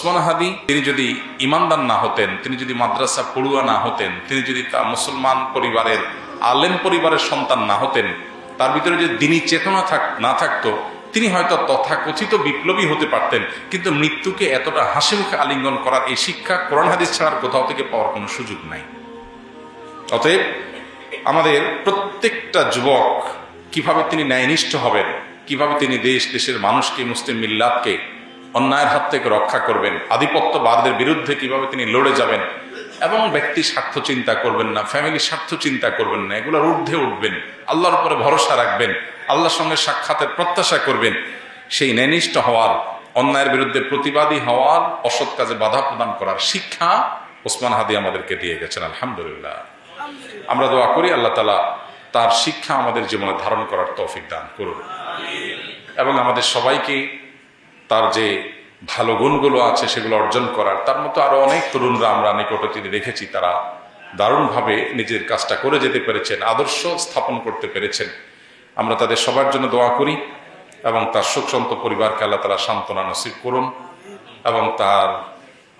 ওসমান হাদি তিনি যদি ইমানদার না হতেন, তিনি যদি মাদ্রাসা পড়ুয়া না হতেন, তিনি যদি তা মুসলমান পরিবারের আলেম পরিবারের সন্তান না হতেন, তার ভিতরে যদি দিনী চেতনা না থাকতো, তিনি হয়তো তথাকথিত বিপ্লবী হতে পারতেন। কিন্তু মৃত্যুকে এতটা হাসি মুখে আলিঙ্গন করার এই শিক্ষা কোরআন হাদিস ছাড়ার কোথাও থেকে পাওয়ার কোনো সুযোগ নাই। অতএব আমাদের প্রত্যেকটা যুবক কিভাবে তিনি ন্যায়নিষ্ঠ হবেন, কিভাবে তিনি দেশের মানুষকে, মুসলিম মিল্লাতকে অন্যায়ের হাত থেকে রক্ষা করবেন, আধিপত্যবাদের বিরুদ্ধে কিভাবে তিনি লড়ে যাবেন এবং ব্যক্তি স্বার্থ চিন্তা করবেন না, ফ্যামিলির স্বার্থ চিন্তা করবেন না, এগুলোর ঊর্ধ্বে উঠবেন, আল্লাহর উপরে ভরসা রাখবেন, আল্লাহর সঙ্গে সাক্ষাতের প্রত্যাশা করবেন, সেই ন্যায়নিষ্ঠ হওয়ার, অন্যায়ের বিরুদ্ধে প্রতিবাদী হওয়ার, অসৎ কাজে বাধা প্রদান করার শিক্ষা ওসমান হাদি আমাদেরকে দিয়ে গেছেন। আলহামদুলিল্লাহ, আমরা দোয়া করি আল্লাহ তাআলা তার শিক্ষা আমাদের জীবনে ধারণ করার তৌফিক দান করুন এবং আমাদের সবাইকে তার যে ভালো গুণগুলো আছে সেগুলো অর্জন করার। তার মতো আরো অনেক তরুণরা আমরা নিকটে তিনি দেখেছি, তারা দারুণভাবে নিজের কাজটা করে যেতে পেরেছেন, আদর্শ স্থাপন করতে পেরেছেন। আমরা তাদের সবার জন্য দোয়া করি এবং তার শোকসন্ত পরিবারকে আল্লাহ তাআলা সান্ত্বনা নসিব করুন এবং তার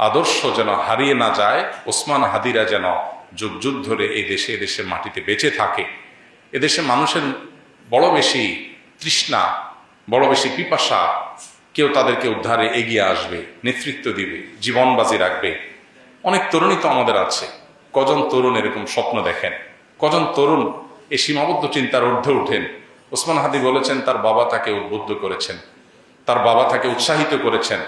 আদর্শ যেন হারিয়ে না যায়। ওসমান হাদিরা যেন যুগ যুগ ধরে এই দেশে, এদেশের মাটিতে বেঁচে থাকে। এদেশের মানুষের বড় বেশি তৃষ্ণা, বড় বেশি পিপাসা, কেউ তাদেরকে উদ্ধারে এগিয়ে আসবে, নেতৃত্ব দিবে, জীবন বাজি রাখবে। অনেক তরুণী তো আমাদের আছে। কজন তরুণ এরকম স্বপ্ন দেখেন, কজন তরুণ এই সীমাবদ্ধ চিন্তার ঊর্ধ্বে উঠেন। ওসমান হাদি বলেছেন তার বাবা তাকে উদ্বুদ্ধ করেছেন, তার বাবা তাকে উৎসাহিত করেছেন,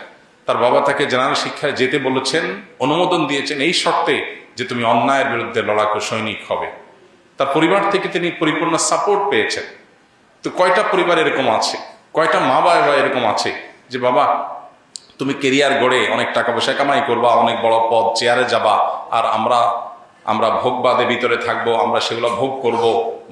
তার বাবা তাকে জেনারেল শিক্ষায় যেতে বলেছেন, অনুমোদন দিয়েছেন এই শর্তে যে তুমি অন্যায়ের বিরুদ্ধে লড়াকু সৈনিক হবে। তার পরিবার থেকে তিনি পরিপূর্ণ সাপোর্ট পেয়েছেন। তো কয়টা পরিবার এরকম আছে, কয়টা মা বাবা এরকম আছে যে বাবা তুমি কেরিয়ার গড়ে অনেক টাকা পয়সা কামাই করবা, অনেক বড় পদ চেয়ারে যাবা, আর আমরা ভোগবাদে ভিতরে থাকবো, আমরা সেগুলো ভোগ করব,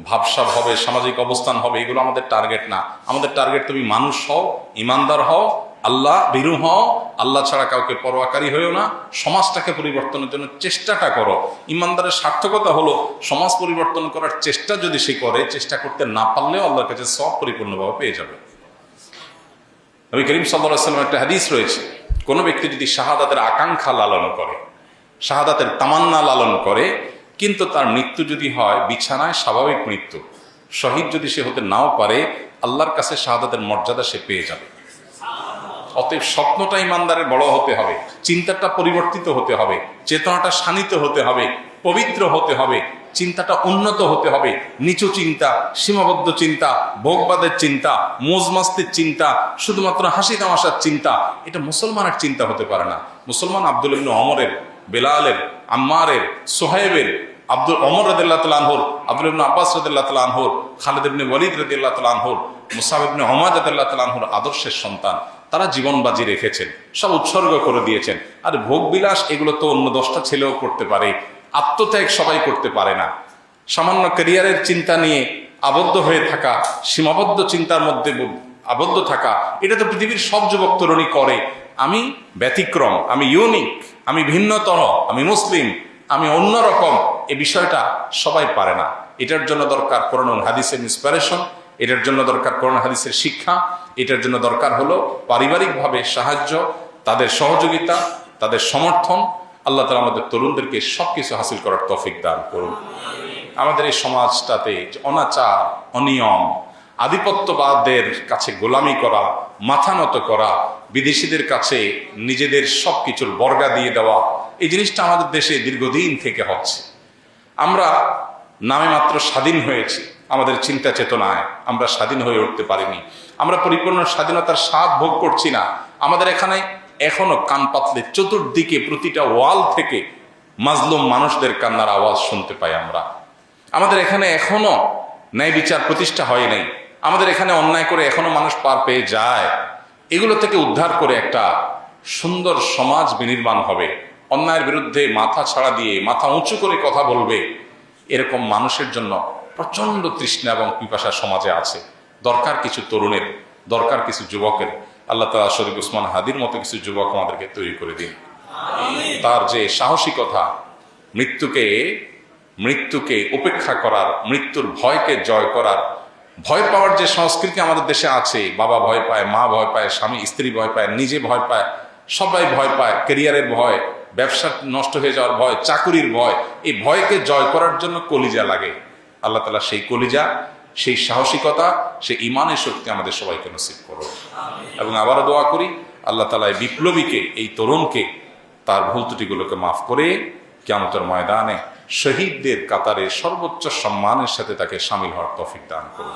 ভাবসাব হবে, সামাজিক অবস্থান হবে, এগুলো আমাদের টার্গেট না। আমাদের টার্গেট তুমি মানুষ হও, ইমানদার হও, আল্লাহ ভীরু হও, আল্লাহ ছাড়া কাউকে পরোয়াকারী হয়েও না, সমাজটাকে পরিবর্তনের জন্য চেষ্টাটা করো। ইমানদারের সার্থকতা হলো সমাজ পরিবর্তন করার চেষ্টা যদি সে করে, চেষ্টা করতে না পারলেও আল্লাহর কাছে সব পরিপূর্ণভাবে পেয়ে যাবে। নবী করিম সাল্লাল্লাহু আলাইহি ওয়াসাল্লামের একটা হাদিস রয়েছে, কোনো ব্যক্তি যদি শাহাদাতের আকাঙ্ক্ষা লালন করে, শাহাদাতের তামান্না লালন করে, কিন্তু তার মৃত্যু যদি হয় বিছানায় স্বাভাবিক মৃত্যু, শহীদ যদি সে হতে নাও পারে, আল্লাহর কাছে শাহাদাতের মর্যাদা সে পেয়ে যাবে। অতএব স্বপ্নটা ইমানদারের বড় হতে হবে, চিন্তাটা পরিবর্তিত হতে হবে, চেতনাটা শানিত হতে হবে, পবিত্র হতে হবে, চিন্তাটা উন্নত হতে হবে। নিচু চিন্তা, সীমাবদ্ধ চিন্তা, ভোগবাদের চিন্তা, মোজমাস্তির চিন্তা, শুধুমাত্র হাসি তামাশার চিন্তা, এটা মুসলমানের চিন্তা হতে পারে না। মুসলমান আব্দুল ইবনে ওমরের, বেলালের, আম্মারের, সোহেবের, ওমর রাদিয়াল্লাহু তাআলা আনহুর, আব্দুল ইবনে আব্বাস রাদিয়াল্লাহু তাআলা আনহুর, খালিদ ইবনে ওয়ালিদ রাদিয়াল্লাহু তাআলা আনহুর, মুসাব ইবনে উমার রাদিয়াল্লাহু তাআলা আনহুর আদর্শের সন্তান। তারা জীবন বাজি রেখেছেন, সব উৎসর্গ করে দিয়েছেন। আর ভোগ বিলাস এগুলো তো অন্য 10টা ছেলেও করতে পারে, আত্মত্যাগ সবাই করতে পারে না। সামান্য ক্যারিয়ারের চিন্তা নিয়ে আবদ্ধ হয়ে থাকা, সীমাবদ্ধ চিন্তার মধ্যে আবদ্ধ থাকা, এটা তো পৃথিবীর সব যুবক তরুণী করে। আমি ব্যতিক্রম, আমি ইউনিক, আমি ভিন্নতর, আমি মুসলিম, আমি অন্যরকম, এই বিষয়টা সবাই পারে না। এটার জন্য দরকার কোরআন ও হাদিসের ইন্সপিরেশন, এটার জন্য দরকার কোরআন হাদিসের শিক্ষা, এটার জন্য দরকার হলো পারিবারিকভাবে সাহায্য, তাদের সহযোগিতা, তাদের সমর্থন। আল্লাহ তাআলা আমাদের তরুণদেরকে সবকিছু হাসিল করার তৌফিক দান করুন। আমাদের এই সমাজটাতে অনাচার, অনিয়ম, আধিপত্যবাদের কাছে গোলামি করা, মাথা নত করা, বিদেশিদের কাছে নিজেদের সবকিছুর বর্গা দিয়ে দেওয়া, এই জিনিসটা আমাদের দেশে দীর্ঘদিন থেকে হচ্ছে। আমরা নামে মাত্র স্বাধীন হয়েছি, আমাদের চিন্তা চেতনায় আমরা স্বাধীন হয়ে উঠতে পারিনি। আমরা পরিপূর্ণ স্বাধীনতার স্বাদ ভোগ করছি না। আমাদের এখানে এখনো কান পাতলে চতুর্দিকে প্রতিটা ওয়াল থেকে মাজলুম মানুষদের কান্নার আওয়াজ শুনতে পাই আমরা। আমাদের এখানে এখনো ন্যায় বিচার প্রতিষ্ঠা হয় নাই। আমাদের এখানে অন্যায় করে এখনো মানুষ পার পেয়ে যায়। এগুলো থেকে উদ্ধার করে একটা সুন্দর সমাজ বিনির্মাণ হবে, অন্যায়ের বিরুদ্ধে মাথা ছাড়া দিয়ে মাথা উঁচু করে কথা বলবে, এরকম মানুষের জন্য প্রচন্ড তৃষ্ণা এবং পিপাসা সমাজে আছে। দরকার কিছু তরুণের, দরকার কিছু যুবকের। আল্লাহ তাআলা শরীফ ওসমান হাদির মতো কিছু যুবক আমাদেরকে তৈরি করে দিন। তার যে সাহসিকতা, মৃত্যুকে উপেক্ষা করার, মৃত্যুর ভয়কে জয় করার, ভয় পাওয়ার যে সংস্কৃতি আমাদের দেশে আছে, বাবা ভয় পায়, মা ভয় পায়, স্বামী স্ত্রী ভয় পায়, নিজে ভয় পায়, সবাই ভয় পায়, ক্যারিয়ারের ভয়, ব্যবসা নষ্ট হয়ে যাওয়ার ভয়, চাকুরির ভয়। এই ভয়কে জয় করার জন্য কলিজা লাগে। আল্লাহ তাআলা সেই কলিজা, সেই সাহসিকতা, সেই ইমানের শক্তি আমাদের সবাইকে নসিব করুন। এবং আবারও দোয়া করি আল্লাহ তাআলা এই বিপ্লবীকে, এই তরুণকে তার ভুল ত্রুটিগুলোকে মাফ করে কিয়ামতের ময়দানে শহীদদের কাতারে সর্বোচ্চ সম্মানের সাথে তাকে শামিল হওয়ার তৌফিক দান করুন।